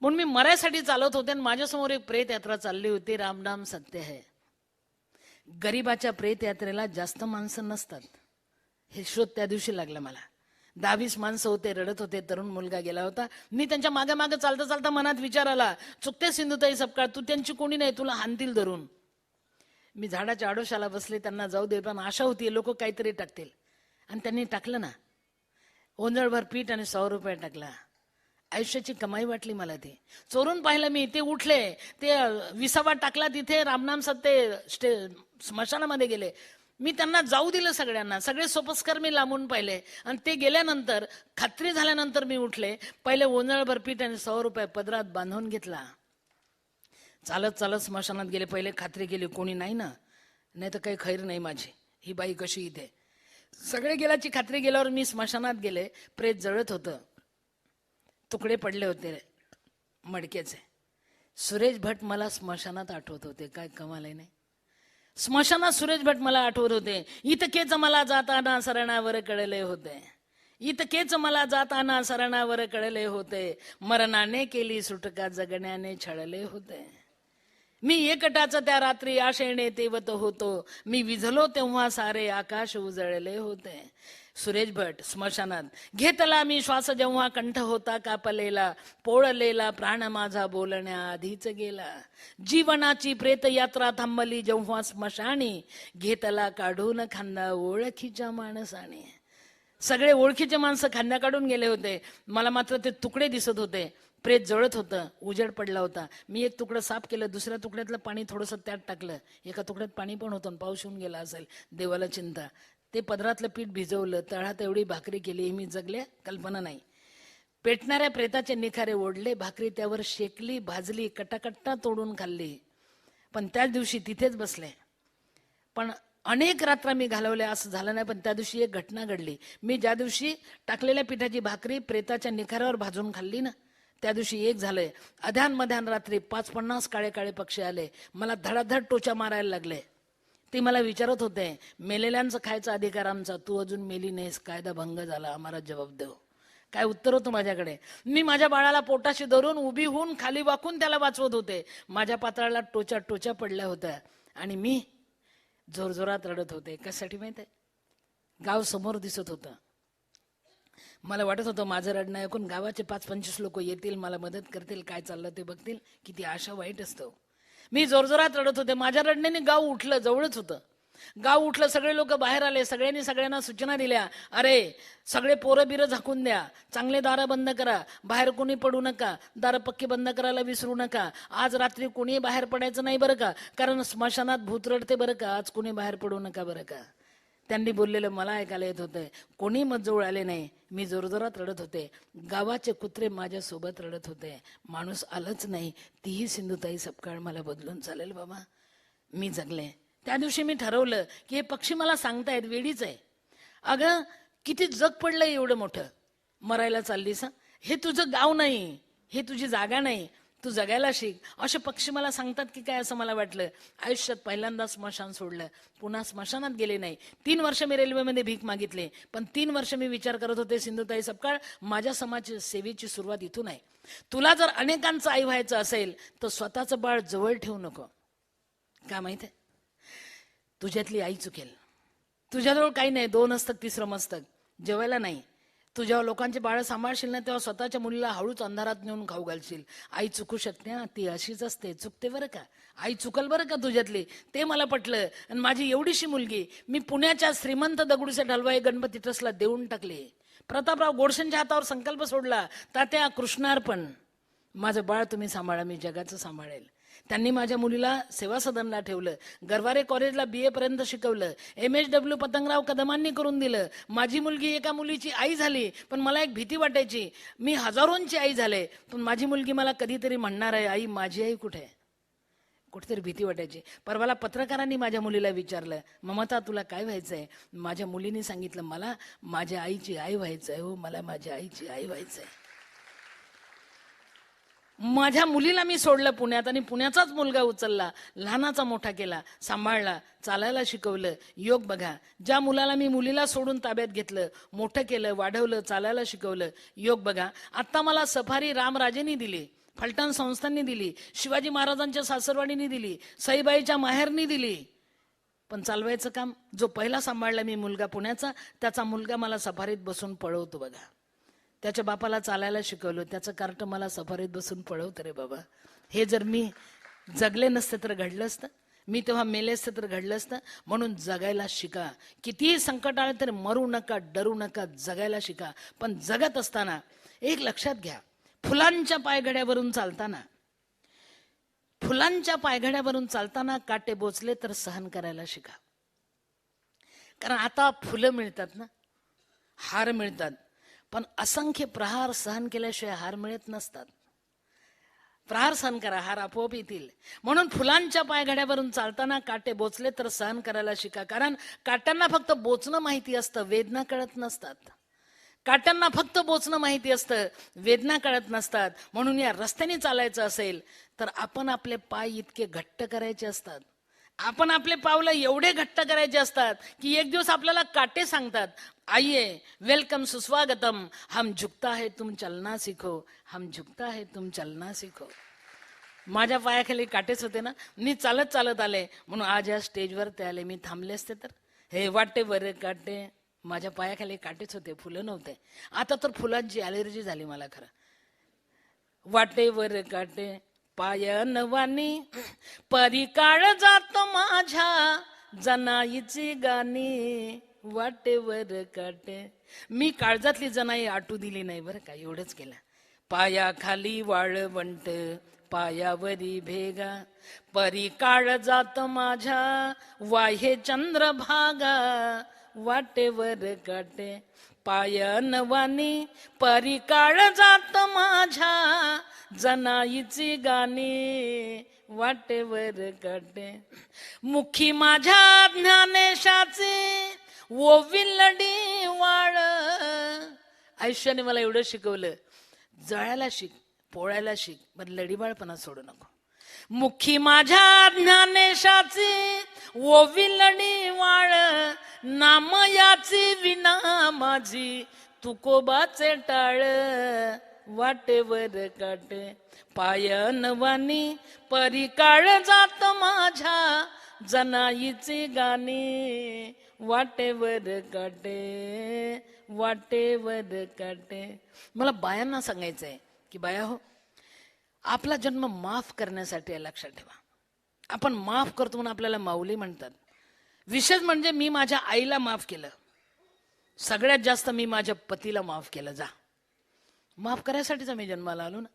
म्हणून मी मरायसाठी चालत होते आणि माझ्यासमोर एक प्रेत यात्रा चालली होती. रामनाम सत्य है. गरीबाच्या प्रेत यात्रेला जास्त माणसं नसतात, हे शोध त्या दिवशी लागला मला. 10-20 माणसं होते, रडत होते. तरुण मुलगा गेला होता. मी त्यांच्या मागे मागे चालता चालता मनात विचार आला, चुकते सिंधुताई सपकाळ, तू त्यांची कोणी नाही, तुला हाणतील धरून. मी झाडाच्या आडोशाला बसले, त्यांना जाऊ दे, पण आशा होती लोक काहीतरी टाकतील. आणि त्यांनी टाकलं ना, ओंजळभर पीठ आणि 100 रुपये टाकला. आयुष्याची कमाई वाटली मला ती. चोरून पाहिलं मी, ते उठले, ते 20 टाकला तिथे. रामनाम सत्य स्मशानामध्ये गेले. मी त्यांना जाऊ दिलं सगळ्यांना. सगळे सोपस्कर मी लांबून पाहिले. आणि ते गेल्यानंतर खात्री झाल्यानंतर मी उठले. पहिले ओंजळभर पीठ आणि 100 रुपये पदरात बांधून घेतला. चालत चालत स्मशानात गेले. पहिले खात्री केली कोणी नाही ना, नाही तर काही खैर नाही माझी, ही बाई कशी इथे. सगळे गेल्याची खात्री गेल्यावर मी स्मशानात गेले. प्रेत जळत होतं, तुकडे पडले होते मडक्याचे. सुरेश भट मला स्मशानात आठवत होते. काय कमाल आहे नाही. स्मशानात सुरेश भट मला आठवत होते. इतकेच मला जाताना सरणावर कळले होते. इतकेच मला जाताना सरणावर कळले होते. मरणाने केली सुटका, जगण्याने छळले होते. मी एकटाच त्या रात्री आशेने तेवत होतो. मी विझलो तेव्हा सारे आकाश उजळले होते. सुरेश भट स्मशानात. घेतला मी श्वास जेव्हा कंठ होता कापलेला. पोळलेला प्राण माझा बोलण्याआधीच गेला. जीवनाची प्रेत यात्रा थांबली जेव्हा स्मशानी. घेतला काढून खांदा ओळखीच्या माणसाने. सगळे ओळखीचे माणसं खांद्या काढून गेले होते. मला मात्र ते तुकडे दिसत होते. प्रेत जळत होतं, उजेड पडला होता. मी एक तुकडं साफ केलं, दुसऱ्या तुकड्यातलं पाणी थोडंसं त्यात टाकलं. एका तुकड्यात पाणी पण होतं, पाऊस येऊन गेला असेल, देवाला चिंता. ते पदरातलं पीठ भिजवलं, तळात एवढी भाकरी केली, मी जगले कल्पना नाही. पेटणाऱ्या प्रेताचे निखारे ओढले, भाकरी त्यावर शेकली, भाजली, कटाकट्टा तोडून खाल्ली. पण त्याच दिवशी तिथेच बसले. पण अनेक रात्र मी घालवल्या, असं झालं नाही. पण त्या दिवशी एक घटना घडली. मी ज्या दिवशी टाकलेल्या पिठाची भाकरी प्रेताच्या निखाऱ्यावर भाजून खाल्ली ना, त्या दिवशी एक झालंय. अध्यान रात्री 50-50 काळे काळे पक्षी आले. मला धडाधड टोचा मारायला लागले. ते मला विचारत होते, मेलेल्यांचं खायचा अधिकार आमचा, तू अजून मेली नाहीस, कायदा भंग झाला, आम्हाला जबाब देव. काय उत्तर होतं माझ्याकडे. मी माझ्या बाळाला पोटाशी धरून उभी होऊन खाली वाकून त्याला वाचवत होते. माझ्या पातळाला टोचा पडल्या होत्या आणि मी जोरजोरात रडत होते. कशासाठी माहिती आहे? गाव समोर दिसत होतं. मला वाटत होतं माझं रडणं ऐकून गावाचे 5-25 लोक येतील, मला मदत करतील, काय चाललं ते बघतील. किती आशा वाईट असतो. मी जोरजोरात रडत होते. माझ्या रडण्याने गाव उठलं. जवळच होतं गाव. उठलं, सगळे लोक बाहेर आले. सगळ्यांनी सगळ्यांना सूचना दिल्या, अरे सगळे पोरं बिरं झाकून द्या, चांगले दारं बंद करा, बाहेर कोणी पडू नका, दारं पक्की बंद करायला विसरू नका, आज रात्री कोणी बाहेर पडायचं नाही बरं का, कारण स्मशानात भूत रडते बरं का, आज कोणी बाहेर पडू नका बरं का. त्यांनी बोललेलं मला ऐकायला येत होतं. कोणी मजजवळ आले नाही. मी जोरजोरात रडत होते. गावाचे कुत्रे माझ्यासोबत रडत होते. माणूस आलंच नाही. तीही सिंधुताई सपकाळ मला बदलून चालेल बाबा. मी जगले. त्या दिवशी मी ठरवलं की हे पक्षी मला सांगतायत वेडीच आहे. अगं किती जग पडलंय एवढं मोठं, मरायला चाललीस. हे तुझं गाव नाही, हे तुझी जागा नाही, तू जगायला शिक. असे पक्षी मला सांगतात की काय, असं मला वाटलं. आयुष्यात पहिल्यांदा स्मशान सोडलं. पुन्हा स्मशानात गेले नाही. 3 वर्ष मी रेल्वेमध्ये भीक मागितले. पण 3 वर्ष मी विचार करत होते, सिंधुताई सपकाळ, माझ्या समाज सेवेची सुरुवात इथून आहे. तुला जर अनेकांचं आई व्हायचं असेल तर स्वतःचं बाळ जवळ ठेवू नको. का माहित आहे? तुझ्यातली आई चुकेल. तुझ्याजवळ काही नाही, 2 असतं, 3रं मस्तक, जेवायला नाही. तू जेव्हा लोकांचे बाळ सांभाळशील ना, तेव्हा स्वतःच्या मुलीला हळूच अंधारात नेऊन खाऊ घालशील. आई चुकू शकते ना, ती अशीच असते, चुकते बरं का. आई चुकल बरं का तुझ्यातली. ते मला पटलं. आणि माझी एवढीशी मुलगी मी पुण्याच्या श्रीमंत दगडूशेठ हलवाई गणपती ट्रस्टला देऊन टाकले. प्रतापराव गोडसेंच्या हातावर संकल्प सोडला, तात्या कृष्णार्पण, माझं बाळ तुम्ही सांभाळा, मी जगाचं सांभाळेल. त्यांनी माझ्या मुलीला सेवा सदनला ठेवलं. गरवारे कॉलेजला BA पर्यंत शिकवलं. MSW पतंगराव कदमांनी करून दिलं. माझी मुलगी एका मुलीची आई झाली. पण मला एक भीती वाटायची, मी हजारोंची आई झाले, पण माझी मुलगी मला कधीतरी म्हणणार आहे, आई माझी आई कुठे आहे. कुठेतरी भीती वाटायची. परवाला पत्रकारांनी माझ्या मुलीला विचारलं, ममता तुला काय व्हायचंय. माझ्या मुलीने सांगितलं, मला माझ्या आईची आई व्हायचंय. हो, मला माझ्या आईची आई व्हायचंय. माझ्या मुलीला मी सोडलं पुण्यात आणि पुण्याचाच मुलगा उचलला, लहानाचा मोठा केला, सांभाळला, चालायला शिकवलं. योग बघा, ज्या मुलाला मी मुलीला सोडून ताब्यात घेतलं, मोठं केलं, वाढवलं, चालायला शिकवलं. योग बघा, आत्ता मला सफारी रामराजेंनी दिली. फलटण संस्थांनी दिली, शिवाजी महाराजांच्या सासरवाडीने दिली, सईबाईच्या माहेरनी दिली. पण चालवायचं काम जो पहिला सांभाळला मी मुलगा पुण्याचा, त्याचा मुलगा मला सफारीत बसून पळवतो बघा. त्याच्या बापाला चालायला शिकवलं, त्याचं कार्ट मला सफारीत बसून पळवतं रे बाबा. हे जर मी जगले नसते तर घडलं असतं, मी तेव्हा मेले असते तर घडलं असतं. म्हणून जगायला शिका. कितीही संकट आले तरी मरू नका, डरू नका, जगायला शिका. पण जगत असताना एक लक्षात घ्या, फुलांच्या पायघड्यावरून चालताना, फुलांच्या पायघड्यावरून चालताना काटे बोचले तर सहन करायला शिका. कारण आता फुलं मिळतात ना, हार मिळतात, पण असंख्य प्रहार सहन केल्याशिवाय हार मिळत नसतात. प्रहार सहन करा, हार आपोआप येतील. म्हणून फुलांच्या पायघड्यावरून चालताना काटे बोचले तर सहन करायला शिका. कारण काट्यांना फक्त बोचणं माहिती असतं, वेदना कळत नसतात. काट्यांना फक्त बोचणं माहिती असतं, वेदना कळत नसतात. म्हणून या रस्त्याने चालायचं असेल तर आपण आपले पाय इतके घट्ट करायचे असतात, आपण आपले पावलं एवढे घट्ट करायचे असतात की एक दिवस आपल्याला काटे सांगतात, आइए वेलकम सुस्वागतम, हम झुकता है तुम चलना सीखो, हम झुकता है तुम चलना सीखो. माझ्या पायाखाली काटेच होते ना, मी चालत चालत आले म्हणून आज या स्टेजवर ते आले. मी थांबले असते तर हे वाटे बरे काटे, माझ्या पायाखाली काटेच होते, फुलं नव्हते. आता तर फुलांची ॲलर्जी झाली मला खरं. वाटेवर काटे पायनवानी, परी काळ जातो माझ्या जनाईची गाणी, वाटेवर काटे. मी काळजातली जनाई आटू दिली नाही बरं का, एवढंच केलं. पायाखाली वाळवंट, पायावरी भेगा, परी काळ जात माझ्या वाहे चंद्रभागा, वाटेवर काटे पायनवानी, परी काळ जात माझ्या जनाईची गाणी, वाटेवर काटे. मुखी माझ्या ज्ञानेशाचे ओविलडी वाळ. आयुष्याने मला एवढं शिकवलं, जळायला शिक, पोळायला शिक, पण लढीबाळपणा सोडू नको. मुखी माझ्या ज्ञानेशाचे ओविलडी वाळ, नाम याची विना माझी तुकोबाचे टाळ, वाटेवर काटे पायनवानी, परी काळ जात माझ्या जनाईची गाणी, वाटेवर काटे, वाटेवर काटे. मला बायांना सांगायचंय की बाया हो, आपला जन्म माफ करण्यासाठी आहे, लक्षात ठेवा. आपण माफ करतो म्हणून आपल्याला माऊली म्हणतात. विशेष म्हणजे मी माझ्या आईला माफ केलं, सगळ्यात जास्त मी माझ्या पतीला माफ केलं. जा, माफ करायसाठीच आम्ही जन्माला आलो ना.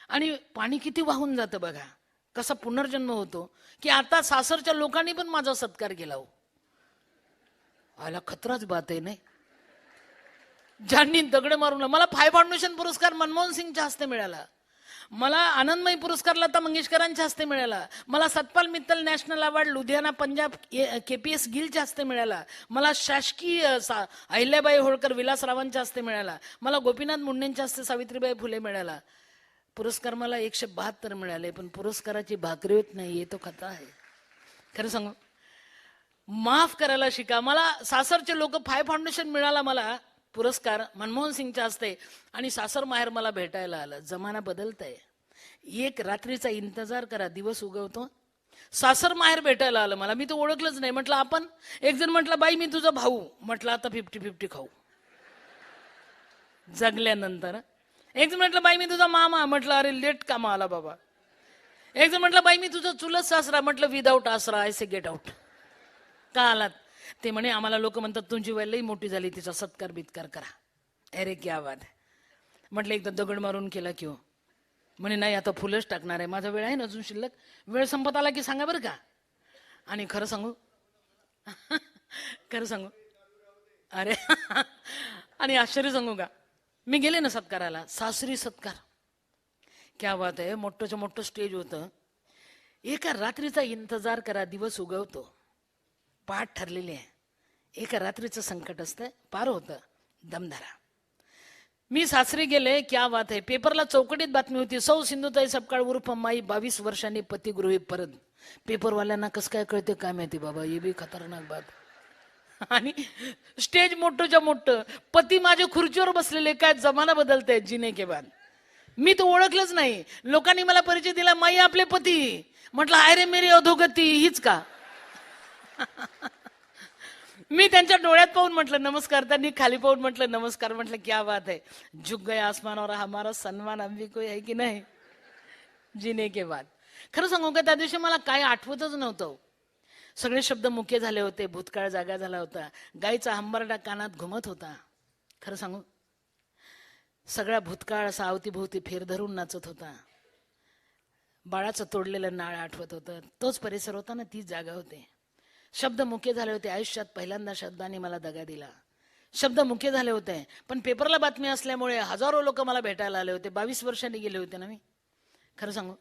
आणि पाणी किती वाहून जातं बघा, कसा पुनर्जन्म होतो. की आता सासरच्या लोकांनी पण माझा सत्कार केला हो. आला खतराच बात आहे नाही. ज्यांनी दगड मारून, मला फाउंडेशन पुरस्कार मनमोहन सिंगच्या हस्ते मिळाला, मला आनंदमयी पुरस्कार लता मंगेशकरांच्या हस्ते मिळाला, मला Satpal Mittal national award Ludhiana Punjab KPS गिलच्या हस्ते मिळाला, मला शासकीय अहिल्याबाई होळकर विलासरावांच्या हस्ते मिळाला, मला गोपीनाथ मुंडेंच्या हस्ते सावित्रीबाई फुले मिळाला. पुरस्कार मला 172 मिळाले, पण पुरस्काराची भाकरी होत नाही, तो खता आहे. खरं सांगू, माफ करायला शिका. मला सासरचे लोक फाउंडेशन मिळाला, मला पुरस्कार मनमोहन सिंगच्या हस्ते, आणि सासर माहेर मला भेटायला आलं. जमाना बदलत आहे. एक रात्रीचा इंतजार करा, दिवस उगवतो. सासर माहेर भेटायला आलं मला, मी तर ओळखलंच नाही. म्हटलं आपण, एक जण म्हटलं बाई मी तुझा भाऊ, म्हटलं आता 50-50 खाऊ जगल्यानंतर. एक जण म्हटलं बाई मी तुझा मामा, म्हटलं अरे लेट कामा आला बाबा. एक जण म्हटलं बाई मी तुझा चुलत सासरा, म्हटलं विदाऊट आसरा, ऐसे गेट आउट. का आलात? ते म्हणे आम्हाला लोक म्हणतात तुमची वय लई मोठी झाली, तिचा सत्कार बित्कार करा. अरे क्या बात. म्हटलं एकदा दगड मारून केला की हो. म्हणे नाही आता फुलंच टाकणार आहे, माझा वेळ आहे ना अजून शिल्लक, वेळ संपत आला की सांगा बरं का. आणि खरं सांगू खरं सांगू अरे आणि आश्चर्य सांगू का, मी गेले ना सत्काराला, सासरी सत्कार, क्या बात आहे. मोठंच्या मोठं स्टेज होतं. एका रात्रीचा इंतजार करा, दिवस उगवतो. पाठ ठरलेली आहे, एका रात्रीचं संकट असतं, पार होतं, दमधरा. मी सासरी गेले, क्या बात आहे. पेपरला चौकटीत बातमी होती, सौ सिंधुताई सपकाळ उर्फ माई 22 वर्षांनी पतिगृही परत. पेपरवाल्यांना कसं काय कळते काय माहिती बाबा, हे बी खतरनाक बात. आणि स्टेज मोठंच्या मोठं, पती माझ्या खुर्चीवर बसलेले, काय जमाना बदलते जिने के बाद. मी तो ओळखलंच नाही. लोकांनी मला परिचय दिला, माई आपले पती. म्हटलं आय रे मेरी अधोगती, हीच का? मी त्यांच्या डोळ्यात पाहून म्हटलं नमस्कार, त्यांनी खाली पाहून म्हटलं नमस्कार. म्हटलं क्या बात है, झुक गए आसमान और हमारा सन्मान अभी कोई है की नाही जीने के बाद. खरं सांगू का, त्या दिवशी मला काय आठवतच नव्हतं. सगळे शब्द मुके झाले होते, भूतकाळ जागा झाला होता, गाईचा हंबरडा कानात घुमत होता. खरं सांगू, सगळा भूतकाळ असा अवतीभोवती फेर धरून नाचत होता. बाळाचं तोडलेलं नाळ आठवत होतं, तोच परिसर होता ना, तीच जागा होते. शब्द मुके झाले होते. आयुष्यात पहिल्यांदा शब्दाने मला दगा दिला. शब्द मुके झाले होते, पण पेपरला बातमी असल्यामुळे हजारो लोक मला भेटायला आले होते. 22 वर्षांनी गेले होते ना मी. खरं सांगू,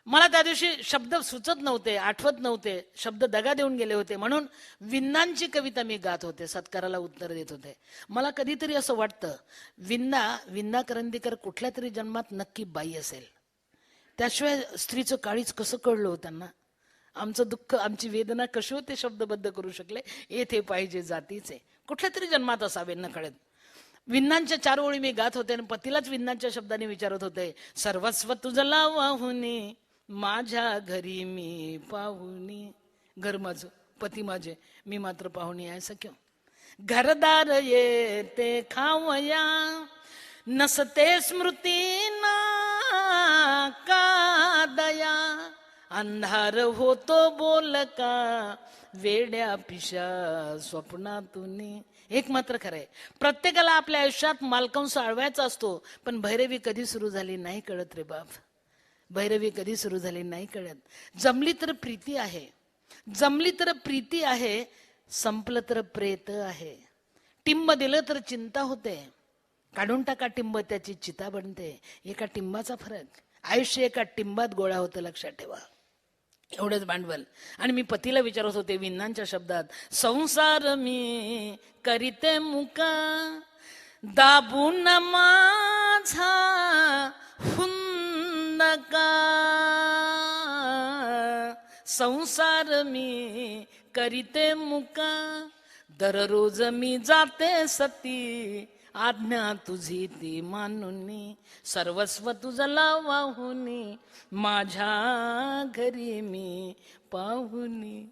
मला त्या दिवशी शब्द सुचत नव्हते, आठवत नव्हते. शब्द दगा देऊन गेले होते. म्हणून विन्नांची कविता मी गात होते, सत्काराला उत्तर देत होते. मला कधीतरी असं वाटतं, विन्ना करंदीकर कुठल्या तरी जन्मात नक्की बाई असेल. त्याशिवाय स्त्रीचं काळीच कसं कळलं हो त्यांना. आमचं दुःख, आमची वेदना कशी होते शब्दबद्ध करू शकले. येथे पाहिजे जातीचे, कुठल्या तरी जन्मात असावे न कळत. विन्नांच्या 4 ओळी मी गात होते आणि पतीलाच विन्नांच्या शब्दाने विचारत होते. सर्वस्व तुझला वाहुनी, माझ्या घरी मी पाहुणी. घर माझं, पती माझे, मी मात्र पाहुणी आहे सख्य. घरदार येते खावया, नसते स्मृती ना का दया. अंधार होतो बोल का, वेड्या पिशा स्वप्नातून. एक मात्र खरंय, प्रत्येकाला आपल्या आयुष्यात मालकंस अळवायचा असतो, पण भैरवी कधी सुरू झाली नाही कळत रे बाप. भैरवी कधी सुरू झाली नाही कळत. जमली तर प्रीती आहे, जमली तर प्रीती आहे, संपलं तर प्रेत आहे. टिंब दिलं तर चिंता होते, काढून टाका टिंब त्याची चिता बनते. एका टिंबाचा फरक, आयुष्य एका टिंबात गोळा होतं, लक्षात ठेवा. एवढंच भांडवल. आणि मी पतीला विचारत होते विन्नांच्या शब्दात, संसार मी करीते मुका, दाबून माझा हुंदका. संसार मी करीते मुका, दररोज मी जाते सती, आज्ञा तुझी ती मानुनी. सर्वस्व तुझला वाहुनी, माझ्या घरी मी पाहुनी.